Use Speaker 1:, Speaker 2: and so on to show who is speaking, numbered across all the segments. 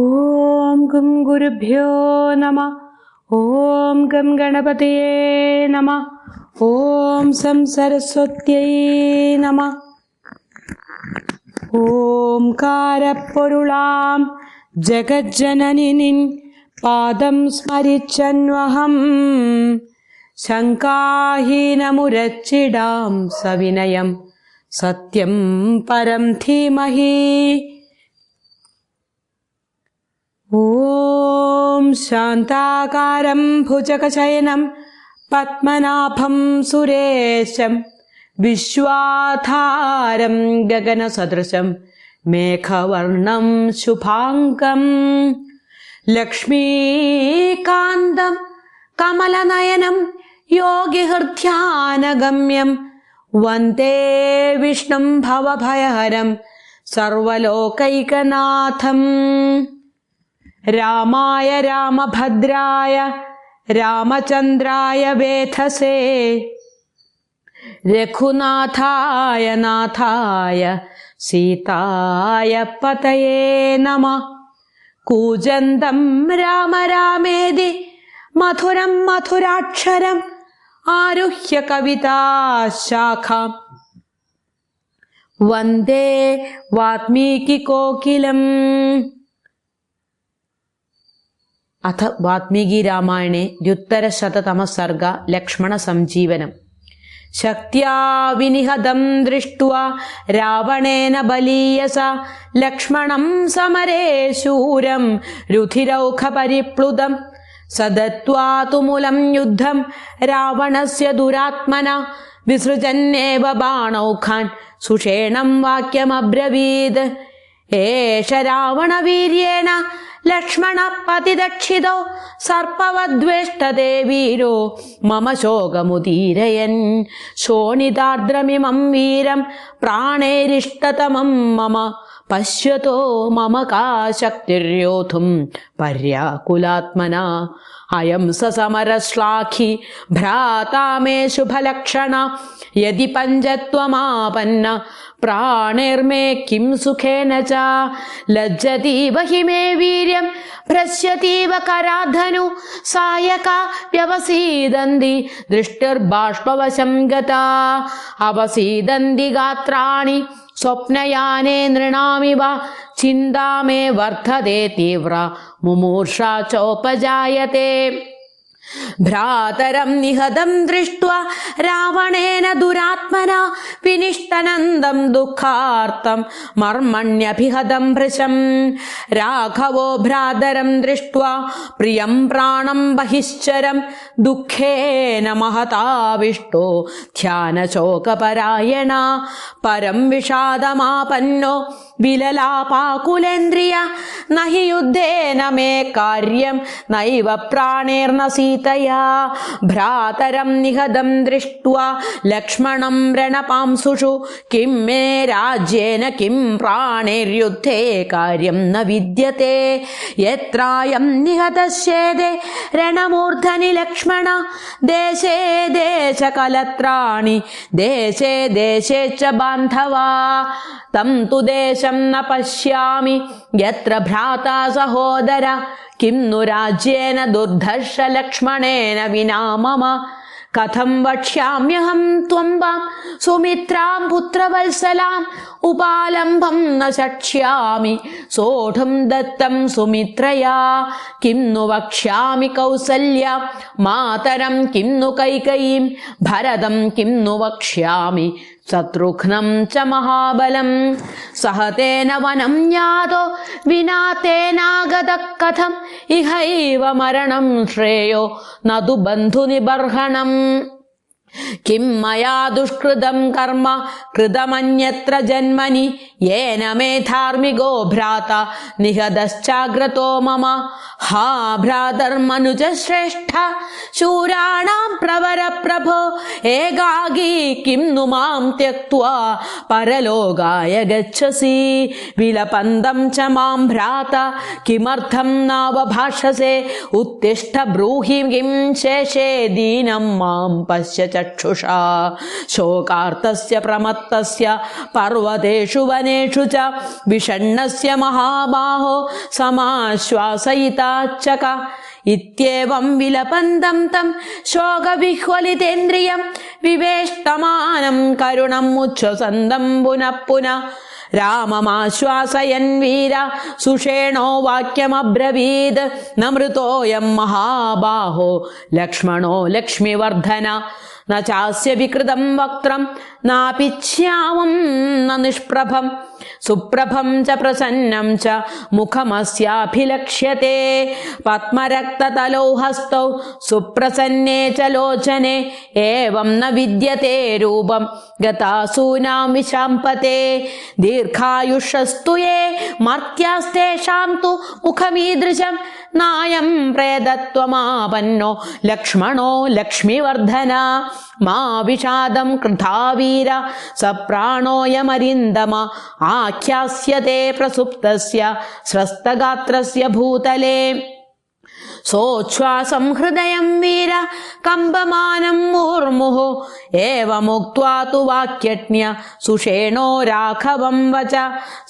Speaker 1: ഓം gum ഗുരുഭ്യോ നമഃ. ഓം gum ഗണപതയേ നമഃ. ഓം സം സരസ്വത്യൈ നമഃ. ഓംകാരപ്പൊരുളാം ജഗജ്ജനനി നിൻ പാദം സ്മരിച്ചന്വഹം ശങ്കാഹീനമുരച്ചിടാം സവിനയം സത്യം പരം ധീമഹി. ഓം ശാന്താകാരം ഭുജഗശയനം പത്മനാഭം സുരേശം വിശ്വാധാരം ഗഗനസദൃശം മേഘവർണം ശുഭാംഗം ലക്ഷ്മീകാന്തം കമലനയനം യോഗിഹൃദ്ധ്യാനഗമ്യം വന്ദേ വിഷ്ണും ഭവഭയഹരം സർവലോകൈകനാഥം. രാമായ രാമഭദ്രായ രാമചന്ദ്രായ വേധസേ രഘുനാഥായ നാഥായ സീതായ പതയേ നമഃ. കൂജന്തം രാമ രാമേതി മധുരം മധുരാക്ഷരം ആരുഹ്യ കവിതാശാഖാം വന്ദേ വാത്മീകികോകിലം. അഥ വാത്മീകി രാമായണേ ദ്യുത്തരശതതമഃ സർഗ ലക്ഷ്മണ സംജീവനം. ശക്ത്യാ വിനിഹതം ദൃഷ്ട്വാ രാവണേന ബലീയസ ലക്ഷ്മണം സമരേ ശൂരം രുധിരൗഖ പരിപ്ലുതം സദത്വാ തുമുലം യുദ്ധം രാവണസ്യ ദുരാത്മന വിസൃജന്നേവ ബാണൗഖാൻ സുഷേണം വാക്യമബ്രവീത്. ഏഷ രാവണവീര്യേണ ലക്ഷ്മണ പതിദക്ഷിതോ സർപ്പവദ്വേഷ്ടതേ വീരോ മമ ശോകമുദീരയൻ ശോണിതാർദ്രമിമം വീരം പ്രാണേരിഷ്ടതമം മമ പശ്യതോ മമ കാ ശക്തിര്യോധും പര്യാകുലാത്മനാ. അയം സമരശ്ലാഘി ഭ്രാതാ മേ ശുഭലക്ഷണ യദി പഞ്ചത്വമാപന്ന പ്രാണേർമേ കിം സുഖേന ച ലജ്ജതീവ ഹി മേ വീര്യം ഭ്രശ്യതീവ കരാധനു സായക വ്യവസീദന്തി ദൃഷ്ടിർബാഷ്പവശം ഗതാ അവസീദന്തി ഗാത്രാണി സ്വപ്നയാനേ നൃണാമിവ ചിന്താ മേ വർദ്ധതേ തീവ്ര മുമൂർഷാ ചോപജായതേ. ഭ്രാതരം നിഹതം ദൃഷ്ട്വാ രാവണേന ദുരാത്മന വിനിഷ്ടനന്ദം ദുഃഖാർത്തം മർമ്മണ്യഭിഹതം ഭൃശം രാഘവോ ഭ്രാതരം ദൃഷ്ട്വാ പ്രിയം പ്രാണം ബഹിശ്ചരം ദുഃഖേന മഹതാവിഷ്ടോ ധ്യാനശോകപരായണ പരം വിഷാദമാപന്നോ വിലലാപാകുലേന്ദ്രിയ നഹി യുദ്ധേന മേ കാര്യം നൈവ പ്രാണേർന സീതയാ. ഭ്രാതരം നിഹതം ദൃഷ്ട്വാ ലക്ഷ്മണം രണപാംസുഷു കിം മേ രാജ്യേന കിം പ്രാണേര്യുദ്ധേ കാര്യം ന വിദ്യത്തെ. യത്രായം നിഹതശ്ചേദേ രണമൂർധനി ലക്ഷ്മണ ദേശേ ദേശകലത്രാണി ദേശേ ദേശേ ച ബാന്ധവാ തം തു ദേശം ന പശ്യാമി യത്ര ഭ്രാതാ സഹോദര കിം नु രാജ്യേന ദുർധർഷ ലക്ഷ്മണേന വിനാ മമ. കഥം വക്ഷ്യാമ്യഹം ത്വം വാം സുമിത്രാം പുത്രവത്സലാം ഉപാലംബം ന ശക്ഷ്യാമി സോഢും ദത്തം സുമിത്രയാ. കിം नु വക്ഷ്യാമി കൗസല്യാം മാതരം കിം नु കൈകയീം ഭരതം കിം नु വക്ഷ്യാമി ശത്രുഘ്നം ച മഹാബലം. സഹതേന വനം ജ്ഞാതോ വിനാ തേനാഗത കഥം ഇഹൈവ മരണം ശ്രേയോ നതു ബന്ധുനിബർഹണം. കിം മയാ ദുഷ്കൃതം കർമ്മ കൃതമന്യത്ര ജന്മനി യേന മേ ധാർമ്മികോ ഭ്രാത നിഹതശ്ചാഗ്രതോ മമ. ഹാ ഭ്രാതർമനുജ ശ്രേഷ്ഠ ശൂരാണാം പ്രവര പ്രഭോ ഏകാഗീ കിം नु മാം ത്യക്ത്വാ പരലോകായ ഗച്ഛസി. വിലപന്തം ച മാം ഭ്രാത കിമർത്ഥം നാവഭാഷസേ ഉത്തിഷ്ഠ ബ്രൂഹി കിം ശേഷേ ദീനം മാം പശ്യ ച ചക്ഷുഷാ ശോകാർത്തസ്യ പ്രമത്തസ്യ പർവ്വതേഷു വനേഷു ച വിഷണ്ണസ്യ മഹാബാഹോ സമാശ്വാസയിതാച്ചക ഇത്യേവം വിലപന്തം തം ശോകവിഹ്വലിതേന്ദ്രിയം വിവേഷ്ടമാനം കരുണം ഉച്ഛ്വസന്തം പുനഃ പുനഃ രാമമാശ്വാസയൻ വീര സുഷേണോ വാക്യമബ്രവീത് നമൃതോയം മഹാബാഹോ ലക്ഷ്മണോ ലക്ഷ്മിവർദ്ധന ന ചാസ്യ വികൃതം വക്ത്രം നാപിച്ഛ്യാമം ന നിഷ്പ്രഭം സുപ്രഭം ച പ്രസന്നം ച മുഖമസ്യാഭിലക്ഷ്യത്തെ പത്മരക്തതലൗ ഹസ്തൗ സുപ്രസന്നേ ച ലോചനെ ഏവം ന വിദ്യത്തെ രൂപം ഗതാസൂനാം വിശാംപതേ ദീർഘായുഷസ്തു യേ മർത്യാസ്തേഷാം തു മുഖമീദൃശം നായം പ്രേതത്വമാപന്നോ ലക്ഷ്മണോ ലക്ഷ്മിവർദ്ധന മാ വിഷാദം കൃഥാ വീര സപ്രാണോയമരിന്ദമ ആഖ്യാസ്യത്തെ പ്രസുപ്തസ്യ സ്രസ്തഗാത്രസ്യ ഭൂതലേ സോച്ഛ്വാസം ഹൃദയം വീര കമ്പമാനം മൂർമുഹു ഏവമുക്ത്വാ തു വാക്യജ്ഞ സുഷേണോ രാഘവം വച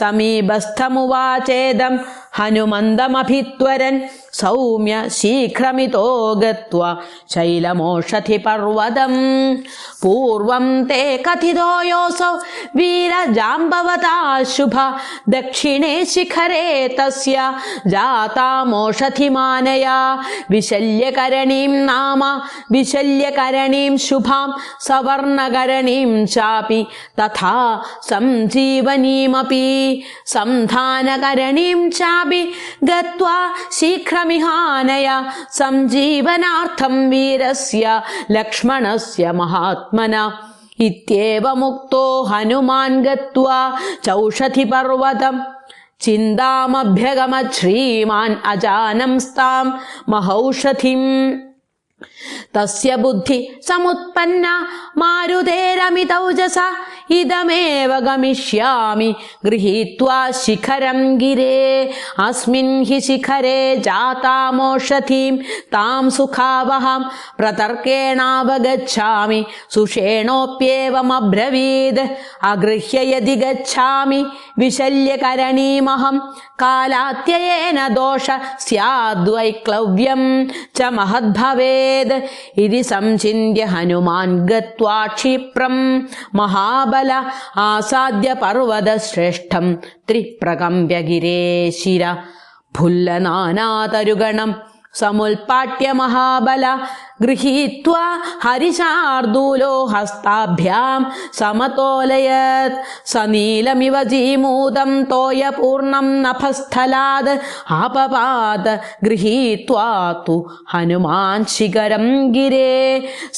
Speaker 1: സമീപസ്ഥമുവാചേദം ഹനുമന്തമഭിത്വരൻ സൗമ്യ ശീഘ്രമിതോ ഗത്വാ ശൈലമോഷധി പർവ്വതം പൂർവം തേ കഥിതോ യോസൗ വീരജാംബവതാ ശുഭ ദക്ഷിണേ ശിഖരേ തസ്യ ജാതാമോഷധിമാനയാ വിശല്യകരണീം നാമ വിശല്യകരണീം ശുഭാം സവർണകരണീം ചാപി തഥാ സംജീവനീമപി സംധാനകരണീം ചാപി ഗത്വാ ശീഘ്രമിഹാനയ സംജീവനാർത്ഥം വീരസ്യ ലക്ഷ്മണസ്യ മഹാത്മന ഇത്യേവമുക്തോ ഹനുമാൻ ഗത്വാ ചൗഷധി പർവ്വതം ചിന്താമഭ്യഗമത് ശ്രീമാൻ അജാനംസ്താം മഹൗഷധിം തസ്യ ബുദ്ധി സമുത്പന്ന മാരുതേരമിതൗജസ ഇദമേവ ഗമിഷ്യാമി ഗൃഹീത്വാ ശിഖരം ഗിരേ അസ്മിൻ ഹി ശിഖരേ ജാതാമോഷധീം താം സുഖാവഹം പ്രതർക്കേണാവഗച്ഛാമി സുഷേണോപ്യേവമബ്രവീത് അഗൃഹ്യ യദി ഗച്ഛാമി വിശല്യകരണീമഹം കാലാത്യയേന ദോഷ സ്യാദ്വൈക്ലവ്യം ച മഹദ്ഭവേത് ഇതി സംചിന്യ ഹനുമാൻ ഗത്വാ ക്ഷിപ്രം മഹാബല ആസാദ്യ പർവ്വതശ്രേഷ്ഠം ത്രിപ്രകമ്പ്യ ഗിരേശിര ഫുല്ലനാനാതരുഗണം സമുൽപാട്യ മഹാബല ഗൃഹീത്വാ ഹരിശാർദൂലോ ഹസ്താഭ്യാം സമതോലയത് സനീലമിവ ജീമൂതം തോയപൂർണം നഭസ്ഥലാത് ആപപാത് ഗൃഹീത്വാ തു ഹനുമാൻ ശിഖരം ഗിരേ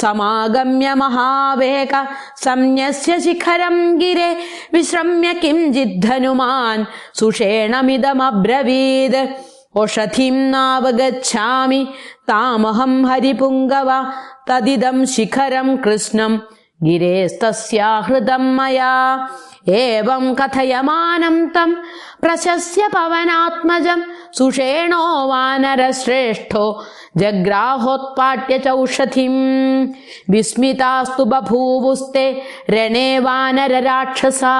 Speaker 1: സമാഗമ്യ മഹാവേഗ സംന്യസ്യ ശിഖരം ഗിരേ വിശ്രമ്യ കിംചിത് ഹനുമാൻ സുഷേണമിദമബ്രവീത് ഓഷധിം നാവഗച്ഛാമി താമഹം ഹരിപുങ്കവ തദിദം ശിഖരം കൃഷ്ണം ഗിരേസ്തസ്യാഹൃതം മയാ ഏവം കഥയമാനം തം പ്രശസ്യ പവനാത്മജം സുഷേണോ വാനരശ്രേഷ്ഠോ ജഗ്രാഹോത്പാട്യ ചൗഷധിം വിസ്മിതാസ്തു ബഭൂവുസ്തേ രണേ വാനരരാക്ഷസാ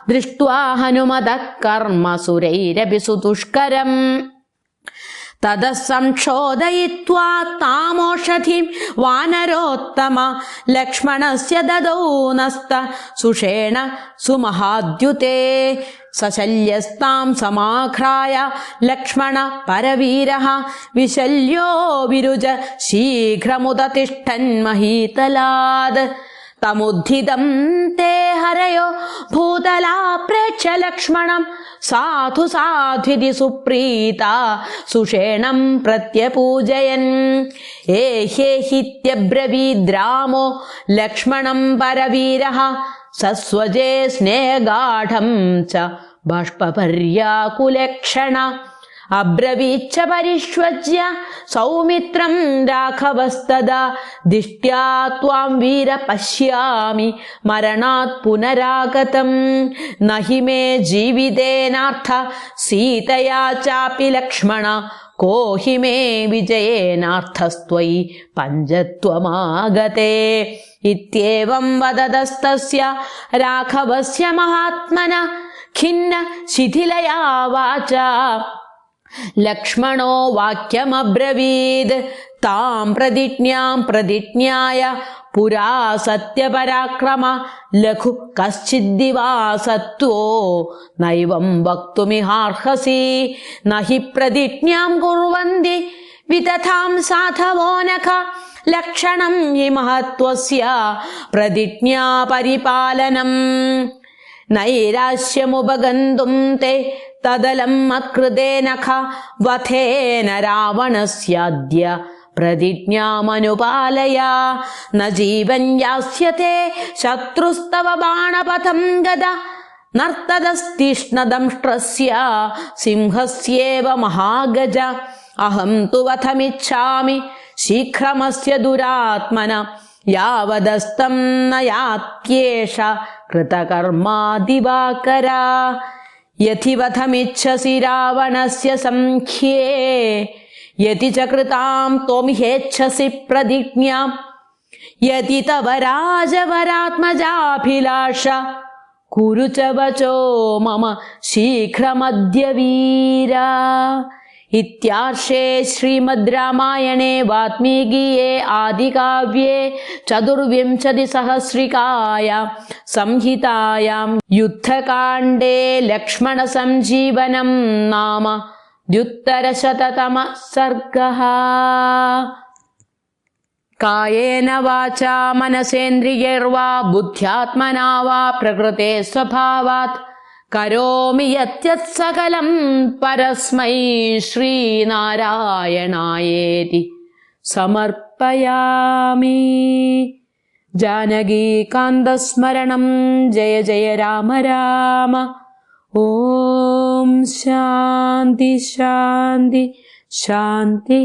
Speaker 1: ദൃഷ്ട്വാ ഹനുമതഃ കർമ്മസുരൈരപി സുദുഷ്കരം തതഃ സംക്ഷോദയിത്വാ താമോഷധിം വാനരോത്തമ ലക്ഷ്മണസ്യ ദദൗ നസ്ത സുഷേണ സുമഹാദ്യുതേ സശല്യസ്താം സമാഘ്രായ ലക്ഷ്മണ പരവീരഃ വിശല്യോ വിരുജ ശീഘ്രമുദതിഷ്ഠൻ മഹീതലാത് തമുദ്ധിതം തേ ഹരയോ ഭൂതലാപ്രേക്ഷ്യ ലക്ഷ്മണം സാധു സാധ്വിതി സുപ്രീത സുഷേണം പ്രത്യപൂജയൻ ഏഹ്യേഹിത്യബ്രവീദ്രാമോ ലക്ഷ്മണം പരവീരഃ സസ്വജേ സ്നേഹഗാഢം ച ബാഷ്പപര്യാകുലക്ഷണ അബ്രവീച്ഛ പരിഷ്വജ്യ സൗമിത്രം രാഘവസ്തദാ ദിഷ്ട്യാ ത്വാം വീര പശ്യാമി മരണാത് പുനരാഗതം നഹി may ജീവിതേനാർത്ഥ സീതയാ ചാപി Lakshmana co he may വിജയേനാർത്ഥസ്ത്വയി പഞ്ചത്വമാഗതേ ഇത്യേവം വദതസ്തസ്യ രാഘവസ്യ മഹാത്മന ഖിന്ന ശിഥിലയാ വാച ലക്ഷ്മണോ വാക്യമബ്രവീത് താം പ്രതിജ്ഞാം പ്രതിജ്ഞായ പുരാ സത്യപരാക്രമ ലഘു കശ്ചിദ്ദിവാസത്വോ നൈവം വക്തുമിഹാർഹസി നഹി പ്രതിജ്ഞാം കുർവന്തി വിതഥാം സാധവോ നഖ ലക്ഷണം ഹി മഹത്വസ്യ പ്രതിജ്ഞാ പരിപാലനം നൈരാശ്യമുപഗന്തും തേ തദലം മത്കൃതേന വധേന രാവണസ്യാദ്യ പ്രതിജ്ഞാമനുപാലയ ന ജീവൻ യാസ്യത്തെ ശത്രുസ്തവ ബാണപഥം ഗദ നർത്തദസ്തീഷ്ണദംഷ്ട്രസ്യ സിംഹസ്യേവ മഹാഗജ അഹം തു വധമിച്ഛാമി ശീഘ്രമസ്യ ദുരാത്മന യാവദസ്തം ന യാത്യേഷ കൃതകർമാ ദിവാകര യഥി വധമിച്ഛസി രാവണസ്യ സംഖ്യേ യതി ച കൃതാം ത്വമിഹേച്ഛസി പ്രതിജ്ഞാം യതി തവ രാജവരാത്മജാഭിലാഷ കുരു ച വചോ മമ ശീഘ്രമദ്യ വീര. ഇത്യാർഷേ ശ്രീമദ് രാമായണേ വാത്മീകിയേ ആദികാവ്യേ ചതുർവിംശതിസഹസ്രികായാം സംഹിതായാം യുദ്ധകാണ്ഡേ ലക്ഷ്മണ സഞ്ജീവനം നാമ ദ്യുത്തരശതതമഃ സർഗഃ. കായേന വാചാ മനസേന്ദ്രിയൈർവാ ബുദ്ധ്യാത്മനാ വാ പ്രകൃതേ സ്വഭാവാത് കരോമി യത്യത് സകലം പരസ്മൈ ശ്രീനാരായണായേതി സമർപ്പയാമി. ജാനകീകാന്തസ്മരണം ജയ ജയ രാമ രാമ. ഓം ശാന്തി ശാന്തി ശാന്തി.